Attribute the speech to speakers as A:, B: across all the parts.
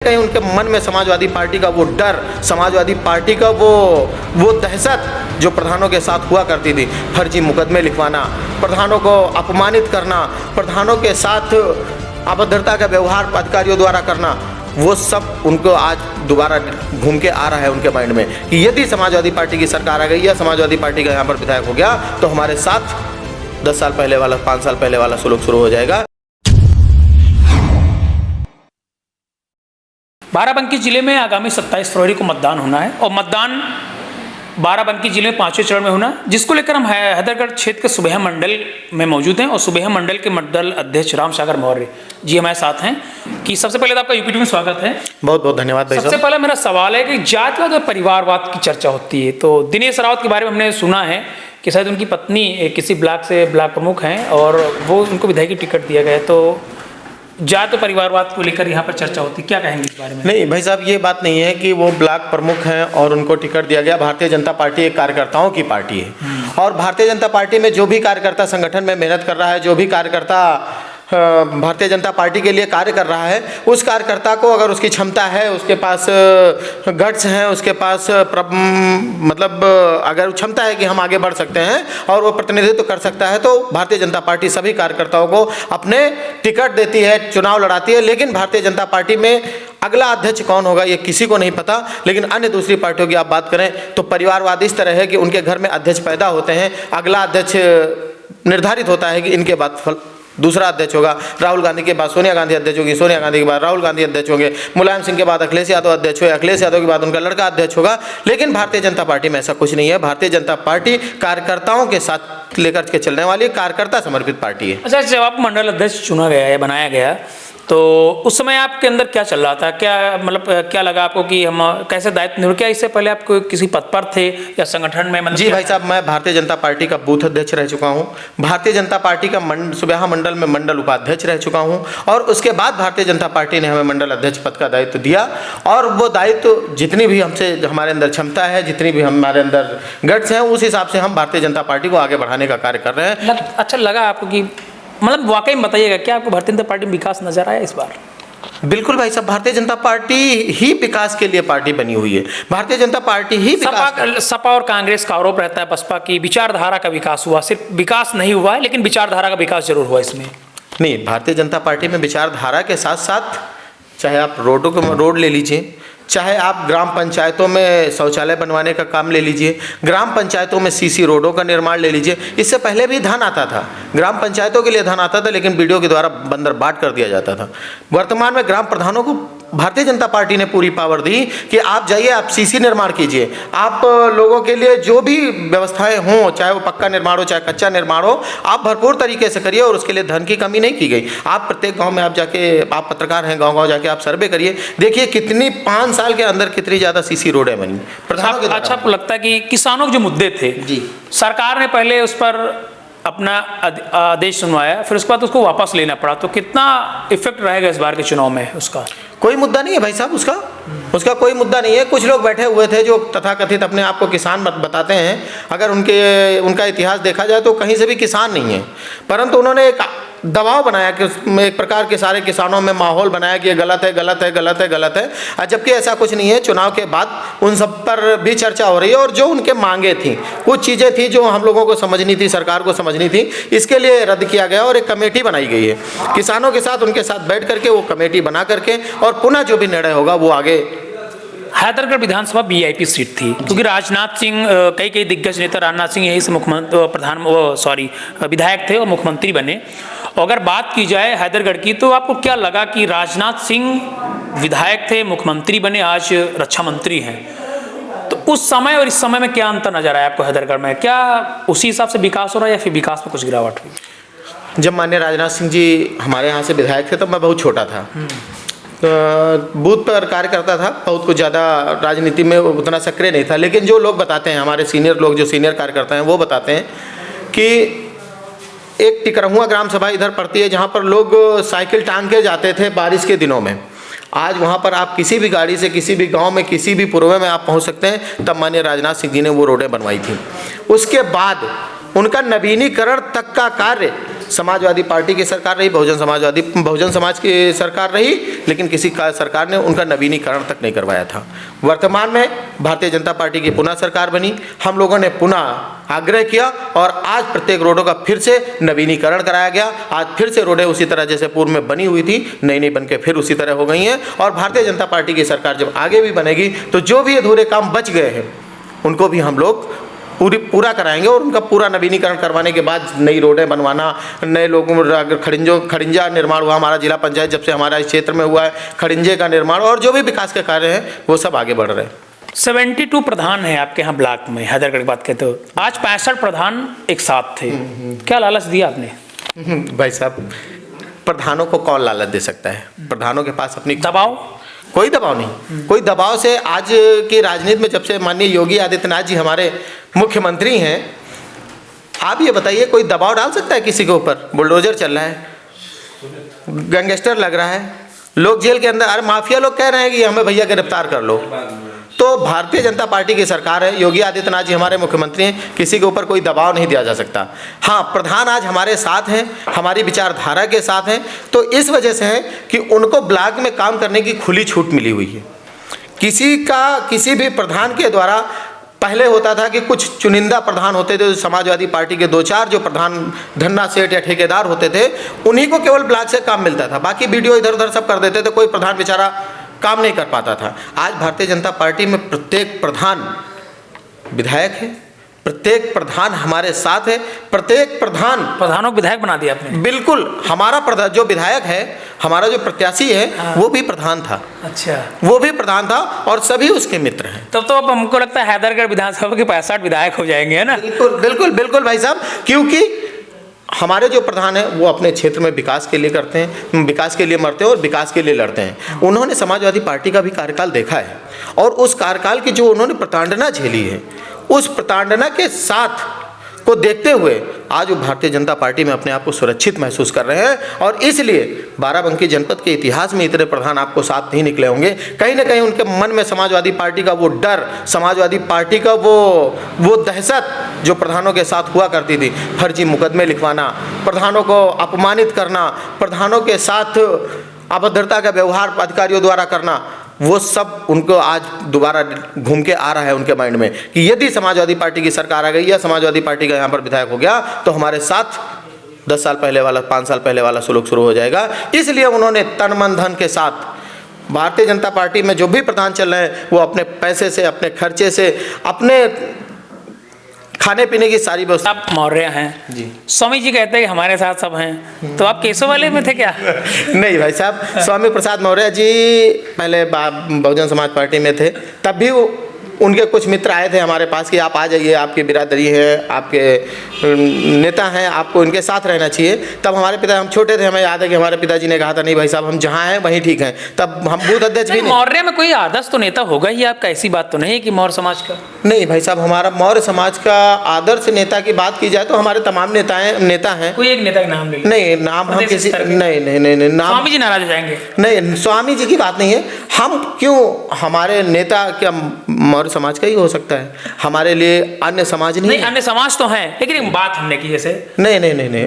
A: कहीं उनके मन में समाजवादी पार्टी का वो डर, समाजवादी पार्टी का वो दहशत जो प्रधानों के साथ हुआ करती थी, फर्जी मुकदमे लिखवाना, प्रधानों को अपमानित करना, प्रधानों के साथ अभद्रता का व्यवहार अधिकारियों द्वारा करना, वो सब उनको आज दोबारा घूम के आ रहा है उनके माइंड में कि यदि समाजवादी पार्टी की सरकार आ गई या समाजवादी पार्टी का यहाँ पर विधायक हो गया तो हमारे साथ 10 साल पहले वाला, 5 साल पहले वाला सुलूक शुरू हो जाएगा।
B: बाराबंकी जिले में आगामी 27 फरवरी को मतदान होना है और मतदान बाराबंकी जिले में 5वें चरण में होना है, जिसको लेकर हम हैदरगढ़ क्षेत्र के सुबेहा मंडल में मौजूद हैं और सुबेहा मंडल के मंडल अध्यक्ष राम सागर मौर्य जी हमारे साथ हैं। कि सबसे पहले तो आपका यूपी में स्वागत है।
A: बहुत बहुत धन्यवाद भाई।
B: सबसे पहले मेरा सवाल है कि जातिवाद और परिवारवाद की चर्चा होती है, तो दिनेश रावत के बारे में हमने सुना है कि शायद उनकी पत्नी किसी ब्लॉक से ब्लॉक प्रमुख हैं और वो उनको विधायक की टिकट दिया गया है, तो जाति और परिवारवाद को लेकर यहाँ पर चर्चा होती है, क्या कहेंगे इस बारे में?
A: नहीं भाई साहब, ये बात नहीं है कि वो ब्लॉक प्रमुख हैं और उनको टिकट दिया गया। भारतीय जनता पार्टी एक कार्यकर्ताओं की पार्टी है और भारतीय जनता पार्टी में जो भी कार्यकर्ता संगठन में मेहनत कर रहा है, जो भी कार्यकर्ता भारतीय जनता पार्टी के लिए कार्य कर रहा है, उस कार्यकर्ता को अगर उसकी क्षमता है, उसके पास गट्स हैं, उसके पास मतलब अगर क्षमता है कि हम आगे बढ़ सकते हैं और वो प्रतिनिधित्व कर सकता है, तो भारतीय जनता पार्टी सभी कार्यकर्ताओं को अपने टिकट देती है, चुनाव लड़ाती है। लेकिन भारतीय जनता पार्टी में अगला अध्यक्ष कौन होगा ये किसी को नहीं पता। लेकिन अन्य दूसरी पार्टियों की आप बात करें तो परिवारवाद इस तरह है कि उनके घर में अध्यक्ष पैदा होते हैं, अगला अध्यक्ष निर्धारित होता है कि इनके बाद दूसरा अध्यक्ष होगा। राहुल गांधी के बाद सोनिया गांधी अध्यक्ष होगी, सोनिया गांधी के बाद राहुल गांधी अध्यक्ष होंगे, मुलायम सिंह के बाद अखिलेश यादव अध्यक्ष हुए, अखिलेश यादव के बाद उनका लड़का अध्यक्ष होगा। लेकिन भारतीय जनता पार्टी में ऐसा कुछ नहीं है। भारतीय जनता पार्टी कार्यकर्ताओं के साथ लेकर के चलने वाली कार्यकर्ता समर्पित पार्टी है।
B: अच्छा, जब आप मंडल अध्यक्ष चुना गया या बनाया गया तो उस समय आपके अंदर क्या चल रहा था? क्या मतलब क्या लगा आपको कि हम कैसे दायित्व निभाए? क्या इससे पहले आप किसी पद पर थे या संगठन में? मतलब
A: जी भाई साहब, मैं भारतीय जनता पार्टी का बूथ अध्यक्ष रह चुका हूँ, भारतीय जनता पार्टी का सुबेहा मंडल में मंडल उपाध्यक्ष रह चुका हूँ और उसके बाद भारतीय जनता पार्टी ने हमें मंडल अध्यक्ष पद का दायित्व दिया और वो दायित्व जितनी भी हमसे हमारे अंदर क्षमता है, जितनी भी हमारे अंदर गट्स हैं, उस हिसाब से हम भारतीय जनता पार्टी को आगे बढ़ाने का कार्य कर रहे हैं।
B: अच्छा लगा आपको कि मतलब वाकई में बताइएगा, क्या आपको भारतीय जनता पार्टी में विकास नजर आया इस बार?
A: बिल्कुल भाई साहब, भारतीय जनता पार्टी ही विकास के लिए पार्टी बनी हुई है। भारतीय जनता पार्टी ही
B: सपा और कांग्रेस का आरोप रहता है बसपा की विचारधारा का विकास हुआ, सिर्फ विकास नहीं हुआ है लेकिन विचारधारा का विकास जरूर हुआ इसमें।
A: नहीं, भारतीय जनता पार्टी में विचारधारा के साथ साथ चाहे आप रोड ले लीजिए, चाहे आप ग्राम पंचायतों में शौचालय बनवाने का काम ले लीजिए, ग्राम पंचायतों में सीसी रोडों का निर्माण ले लीजिए। इससे पहले भी धन आता था, ग्राम पंचायतों के लिए धन आता था, लेकिन बीडीओ के द्वारा बंदर बाट कर दिया जाता था। वर्तमान में ग्राम प्रधानों को भारतीय जनता पार्टी ने पूरी पावर दी कि आप जाइए, आप सीसी निर्माण कीजिए, आप लोगों के लिए जो भी व्यवस्थाएं हों, चाहे वो पक्का निर्माण हो चाहे कच्चा निर्माण हो, आप भरपूर तरीके से करिए और उसके लिए धन की कमी नहीं की गई। आप प्रत्येक गांव में आप जाके, आप पत्रकार हैं, गांव-गांव जाके आप सर्वे करिए, देखिए कितनी 5 साल के अंदर कितनी ज़्यादा सीसी रोडें बनी।
B: अच्छा, आपको लगता है कि किसानों के जो मुद्दे थे जी, सरकार ने पहले उस पर अपना आदेश सुनवाया, फिर उसके बाद उसको वापस लेना पड़ा, तो कितना इफेक्ट रहेगा इस बार के चुनाव में? उसका
A: कोई मुद्दा नहीं है भाई साहब, उसका कोई मुद्दा नहीं है। कुछ लोग बैठे हुए थे जो तथाकथित अपने आप को किसान बताते हैं, अगर उनका इतिहास देखा जाए तो कहीं से भी किसान नहीं है, परंतु उन्होंने एक दबाव बनाया कि उसमें एक प्रकार के सारे किसानों में माहौल बनाया कि ये गलत है, गलत है, गलत है, गलत है। जबकि ऐसा कुछ नहीं है। चुनाव के बाद उन सब पर भी चर्चा हो रही है और जो उनके मांगे थी, कुछ चीज़ें थी जो हम लोगों को समझनी थी, सरकार को समझनी थी, इसके लिए रद्द किया गया और एक कमेटी बनाई गई है। किसानों के साथ, उनके साथ बैठ करके वो कमेटी बना करके और पुनः जो भी निर्णय होगा वो आगे।
B: हैदरगढ़ विधानसभा वीआईपी सीट थी क्योंकि राजनाथ सिंह, कई दिग्गज नेता, राजनाथ सिंह यही से विधायक थे और मुख्यमंत्री बने। और अगर बात की जाए हैदरगढ़ की, तो आपको क्या लगा कि राजनाथ सिंह विधायक थे, मुख्यमंत्री बने, आज रक्षा मंत्री हैं, तो उस समय और इस समय में क्या अंतर नजर आया आपको हैदरगढ़ में? क्या उसी हिसाब से विकास हो रहा है या फिर विकास में कुछ गिरावट हुई?
A: जब माननीय राजनाथ सिंह जी हमारे यहाँ से विधायक थे तब मैं बहुत छोटा था, बूथ पर कार्य करता था, बहुत कुछ ज़्यादा राजनीति में उतना सक्रिय नहीं था। लेकिन जो लोग बताते हैं, हमारे सीनियर लोग जो सीनियर कार्यकर्ता हैं, वो बताते हैं कि एक टिकरहुआ ग्राम सभा इधर पड़ती है जहाँ पर लोग साइकिल टांग के जाते थे बारिश के दिनों में। आज वहाँ पर आप किसी भी गाड़ी से किसी भी गांव में, किसी भी पूर्व में आप पहुँच सकते हैं। तब माननीय राजनाथ सिंह जी ने वो रोडें बनवाई थी। उसके बाद उनका नवीनीकरण तक का कार्य समाजवादी पार्टी की सरकार रही, बहुजन समाज की सरकार रही, लेकिन किसी का सरकार ने उनका नवीनीकरण तक नहीं करवाया था। वर्तमान में भारतीय जनता पार्टी की पुनः सरकार बनी, हम लोगों ने पुनः आग्रह किया और आज प्रत्येक रोडों का फिर से नवीनीकरण कराया गया। आज फिर से रोडें उसी तरह जैसे पूर्व में बनी हुई थी, नई नई बन के फिर उसी तरह हो गई हैं। और भारतीय जनता पार्टी की सरकार जब आगे भी बनेगी तो जो भी अधूरे काम बच गए हैं उनको भी हम लोग पूरा कराएंगे और उनका पूरा नवीनीकरण करवाने के बाद नई रोडें बनवाना, नए लोगों खड़िंजा निर्माण हुआ हमारा जिला पंचायत जब से हमारा इस क्षेत्र में हुआ है, खड़िंजे का निर्माण और जो भी विकास के कार्य हैं वो सब आगे बढ़ रहे हैं।
B: 72 प्रधान है आपके यहाँ ब्लॉक में, हैदरगढ़ की बात कहते हो, आज 65 प्रधान एक साथ थे, क्या लालच दिया आपने?
A: भाई साहब, प्रधानों को कौन लालच दे सकता है? प्रधानों के पास अपनी
B: दबाव,
A: कोई दबाव नहीं। कोई दबाव से आज की राजनीति में जब से माननीय योगी आदित्यनाथ जी हमारे मुख्यमंत्री हैं, आप ये बताइए कोई दबाव डाल सकता है किसी के ऊपर? बुलडोजर चल रहा है, गैंगस्टर लग रहा है, लोग जेल के अंदर, अरे माफिया लोग कह रहे हैं कि हमें भैया गिरफ्तार कर लो। तो भारतीय जनता पार्टी की सरकार है, योगी आदित्यनाथ जी हमारे मुख्यमंत्री हैं, किसी के ऊपर कोई दबाव नहीं दिया जा सकता। हाँ, प्रधान आज हमारे साथ हैं, हमारी विचारधारा के साथ हैं, तो इस वजह से है कि उनको ब्लॉक में काम करने की खुली छूट मिली हुई है। किसी भी प्रधान के द्वारा पहले होता था कि कुछ चुनिंदा प्रधान होते थे, समाजवादी पार्टी के 2-4 जो प्रधान धन्ना सेठ या ठेकेदार होते थे, उन्हीं को केवल ब्लॉक से काम मिलता था, बाकी वीडियो इधर उधर सब कर देते थे, कोई प्रधान बेचारा काम नहीं कर पाता था। आज भारतीय जनता पार्टी में प्रत्येक प्रधान विधायक है, प्रत्येक प्रधान हमारे साथ है, प्रत्येक
B: प्रधानों को विधायक बना दिया आपने?
A: बिल्कुल, हमारा प्रधान जो विधायक है, हमारा जो प्रत्याशी है, वो भी प्रधान था।
B: अच्छा,
A: वो भी प्रधान था और सभी उसके मित्र हैं।
B: तब तो अब हमको लगता है हैदरगढ़ विधानसभा के 65 विधायक हो जाएंगे, है ना?
A: बिल्कुल बिल्कुल बिल्कुल भाई साहब, क्योंकि हमारे जो प्रधान हैं वो अपने क्षेत्र में विकास के लिए करते हैं, विकास के लिए मरते हैं और विकास के लिए लड़ते हैं। उन्होंने समाजवादी पार्टी का भी कार्यकाल देखा है और उस कार्यकाल की जो उन्होंने प्रताड़ना झेली है, उस प्रताड़ना के साथ को देखते हुए आज वो भारतीय जनता पार्टी में अपने आप को सुरक्षित महसूस कर रहे हैं और इसलिए बाराबंकी जनपद के इतिहास में इतने प्रधान आपको साथ नहीं निकले होंगे। कहीं ना कहीं उनके मन में समाजवादी पार्टी का वो डर, समाजवादी पार्टी का वो दहशत जो प्रधानों के साथ हुआ करती थी, फर्जी मुकदमे लिखवाना, प्रधानों को अपमानित करना, प्रधानों के साथ अभद्रता का व्यवहार अधिकारियों द्वारा करना, वो सब उनको आज दोबारा घूम के आ रहा है उनके माइंड में कि यदि समाजवादी पार्टी की सरकार आ गई या समाजवादी पार्टी का यहाँ पर विधायक हो गया तो हमारे साथ 10 साल पहले वाला, 5 साल पहले वाला सुलूक शुरू हो जाएगा। इसलिए उन्होंने तन मन धन के साथ भारतीय जनता पार्टी में जो भी प्रधान चल रहे हैं वो अपने पैसे से, अपने खर्चे से, अपने खाने पीने की सारी व्यवस्था।
B: आप मौर्य हैं
A: जी,
B: स्वामी जी कहते हैं कि हमारे साथ सब हैं, तो आप केसो वाले में थे क्या?
A: नहीं भाई साहब, स्वामी प्रसाद मौर्य जी पहले बहुजन समाज पार्टी में थे, तब भी उनके कुछ मित्र आए थे हमारे पास कि आप आ जाइए, आपकी बिरादरी है, आपके नेता हैं, आपको इनके साथ रहना चाहिए। तब हमारे पिता, हम छोटे थे, हमें याद है कि हमारे पिताजी ने कहा था नहीं भाई साहब हम जहाँ हैं वहीं ठीक हैं। तब हम बूथ अध्यक्ष भी नहीं।
B: मौर्य में कोई आदर्श तो नेता होगा ही आपका, ऐसी बात तो नहीं है कि मौर्य समाज का?
A: नहीं भाई साहब, हमारा मौर्य समाज का आदर्श नेता की बात की जाए तो हमारे तमाम नेता हैं।
B: कोई एक नेता का नाम ले?
A: नहीं, नाम हम किसी, नहीं नाम,
B: स्वामी जी नाराज हो जाएंगे।
A: नहीं, स्वामी जी की बात नहीं है। हम क्यों, हमारे नेता क्या मौर्य समाज का ही हो सकता है? हमारे लिए अन्य समाज नहीं है?
B: अन्य समाज तो हैं, लेकिन एक बात हमने की जैसे
A: नहीं,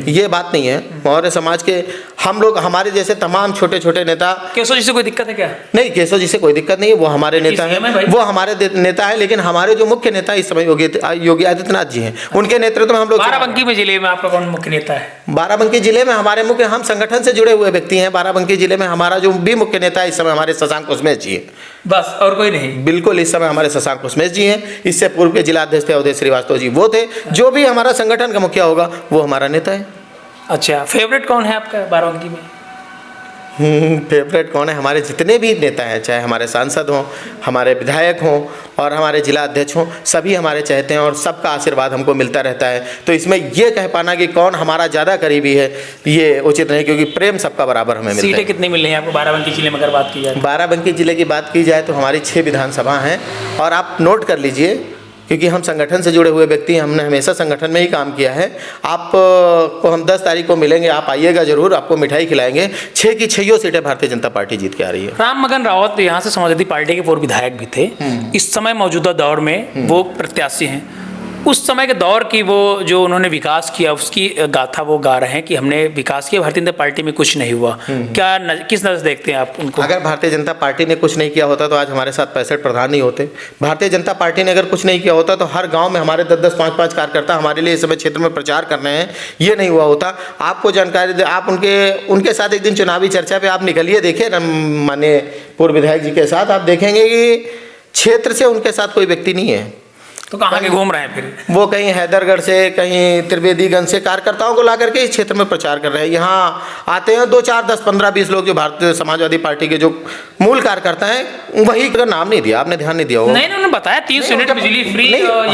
A: ये बात नहीं है। मौर्य समाज के हम लोग, हमारे जैसे तमाम छोटे छोटे नेता।
B: केशव जी से कोई दिक्कत है क्या?
A: नहीं, केशव जी से कोई दिक्कत नहीं है, वो हमारे नेता हैं, वो हमारे नेता है, लेकिन हमारे जो मुख्य नेता इस समय योगी आदित्यनाथ जी हैं, उनके नेतृत्व में हम लोग।
B: बाराबंकी में जिले में आपका कौन मुख्य नेता है?
A: बाराबंकी जिले में हमारे मुख्य, हम संगठन से जुड़े हुए व्यक्ति हैं। बाराबंकी जिले में हमारा जो भी मुख्य नेता है इस समय हमारे शशांक कुसमेश जी हैं,
B: बस, और कोई नहीं?
A: बिल्कुल, इस समय हमारे शशांक कुसमेश जी हैं। इससे पूर्व के जिला अध्यक्ष थे अवधेश श्रीवास्तव जी, वो थे। जो भी हमारा संगठन का मुखिया होगा वो हमारा नेता है।
B: अच्छा, फेवरेट कौन है आपका बाराबंकी में?
A: फेवरेट कौन है? हमारे जितने भी नेता हैं, चाहे हमारे सांसद हों, हमारे विधायक हों और हमारे जिला अध्यक्ष हों, सभी हमारे चाहते हैं और सबका आशीर्वाद हमको मिलता रहता है। तो इसमें ये कह पाना कि कौन हमारा ज़्यादा करीबी है ये उचित नहीं, क्योंकि प्रेम सबका बराबर हमें मिलता है।
B: सीटें कितनी मिल रही हैं आपको बाराबंकी जिले में अगर बात की जाए?
A: बाराबंकी जिले की बात की जाए तो हमारी 6 विधानसभा हैं और आप नोट कर लीजिए, क्योंकि हम संगठन से जुड़े हुए व्यक्ति हैं, हमने हमेशा संगठन में ही काम किया है। आपको हम 10 तारीख को मिलेंगे, आप आइएगा जरूर, आपको मिठाई खिलाएंगे। 6 की 6 सीटें भारतीय जनता पार्टी जीत के आ रही है।
B: राम मगन रावत यहाँ से समाजवादी पार्टी के पूर्व विधायक भी थे, इस समय मौजूदा दौर में वो प्रत्याशी हैं। उस समय के दौर की वो जो उन्होंने विकास किया उसकी गाथा वो गा रहे हैं कि हमने विकास किया, भारतीय जनता पार्टी में कुछ नहीं हुआ। क्या किस नजर से देखते हैं आप उनको?
A: अगर भारतीय जनता पार्टी ने कुछ नहीं किया होता तो आज हमारे साथ 65 प्रधान नहीं होते। भारतीय जनता पार्टी ने अगर कुछ नहीं किया होता तो हर गांव में हमारे 10-10, 5-5 कार्यकर्ता हमारे लिए इस समय क्षेत्र में प्रचार कर रहे हैं, ये नहीं हुआ होता। आपको जानकारी दे, आप उनके साथ एक दिन चुनावी चर्चा पे आप निकलिए, देखिए माननीय पूर्व विधायक जी के साथ, आप देखेंगे कि क्षेत्र से उनके साथ कोई व्यक्ति नहीं है।
B: तो कहाँ के घूम रहे हैं फिर?
A: वो कहीं हैदरगढ़ से, कहीं त्रिवेदीगंज से कार्यकर्ताओं को ला करके इस क्षेत्र में प्रचार कर रहे हैं। यहाँ आते हैं 2, 4, 10, 15, 20 लोग जो भारतीय समाजवादी पार्टी के जो मूल कार्यकर्ता हैं, वही का नाम नहीं दिया, आपने ध्यान नहीं दिया होगा।
B: नहीं, उन्होंने बताया 300 यूनिट बिजली फ्री।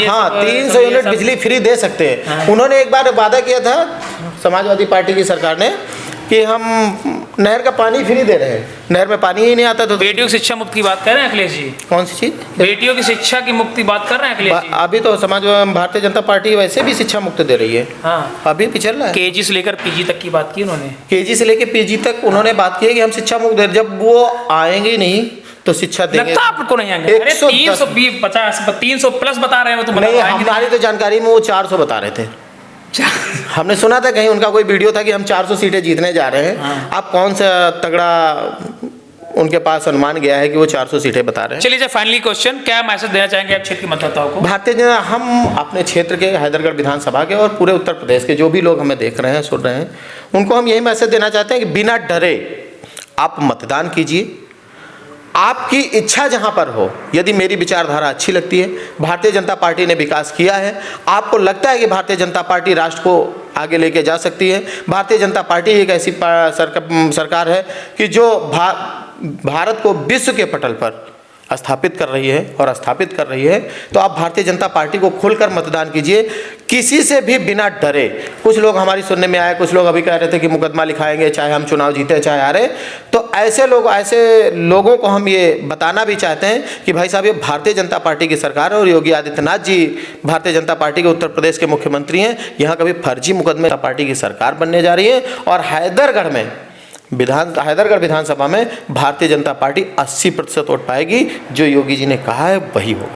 A: हाँ, 300 यूनिट बिजली फ्री दे सकते हैं। उन्होंने एक बार वादा किया था समाजवादी पार्टी की सरकार ने कि हम नहर का पानी फ्री दे रहे हैं, नहर में पानी ही नहीं आता। तो
B: बेटियों की शिक्षा मुक्ति की बात कर रहे हैं अखिलेश जी?
A: कौन सी चीज?
B: बेटियों की शिक्षा की मुक्ति बात कर रहे हैं अखिलेश जी?
A: अभी तो भारतीय जनता पार्टी वैसे भी शिक्षा मुक्त दे रही है।
B: हाँ,
A: अभी भी चल रहा है।
B: केजी से लेकर पीजी तक की बात की उन्होंने।
A: केजी से लेकर पीजी तक उन्होंने बात की है कि हम शिक्षा मुक्त दे, जब वो आएंगे नहीं तो शिक्षा देंगे।
B: लगता आपको नहीं आएंगे? अरे 320, 50, 300 प्लस बता रहे हो तो
A: नहीं, हमारी तो जानकारी में वो 400 बता रहे थे। हमने सुना था कहीं उनका कोई वीडियो था कि हम 400 सीटें जीतने जा रहे हैं।
B: हाँ।
A: अब कौन सा तगड़ा उनके पास अनुमान गया है कि वो 400 सीटें बता रहे हैं।
B: चलिए फाइनली क्वेश्चन, क्या मैसेज देना चाहेंगे आप क्षेत्र के मतदाताओं को?
A: भारतीय जनता, हम अपने क्षेत्र के हैदरगढ़ विधानसभा के और पूरे उत्तर प्रदेश के जो भी लोग हमें देख रहे हैं, सुन रहे हैं, उनको हम यही मैसेज देना चाहते हैं कि बिना डरे आप मतदान कीजिए। आपकी इच्छा जहां पर हो, यदि मेरी विचारधारा अच्छी लगती है, भारतीय जनता पार्टी ने विकास किया है, आपको लगता है कि भारतीय जनता पार्टी राष्ट्र को आगे लेके जा सकती है, भारतीय जनता पार्टी एक ऐसी सरकार है कि जो भारत को विश्व के पटल पर स्थापित कर रही है और स्थापित कर रही है, तो आप भारतीय जनता पार्टी को खुलकर मतदान कीजिए, किसी से भी बिना डरे। कुछ लोग हमारी सुनने में आए, कुछ लोग अभी कह रहे थे कि मुकदमा लिखाएंगे चाहे हम चुनाव जीते चाहे हारे। तो ऐसे लोगों को हम ये बताना भी चाहते हैं कि भाई साहब, ये भारतीय जनता पार्टी की सरकार है और योगी आदित्यनाथ जी भारतीय जनता पार्टी के उत्तर प्रदेश के मुख्यमंत्री हैं। यहाँ कभी फर्जी मुकदमे पार्टी की सरकार बनने जा रही है और हैदरगढ़ विधानसभा में भारतीय जनता पार्टी 80% वोट पाएगी। जो योगी जी ने कहा है वही होगा।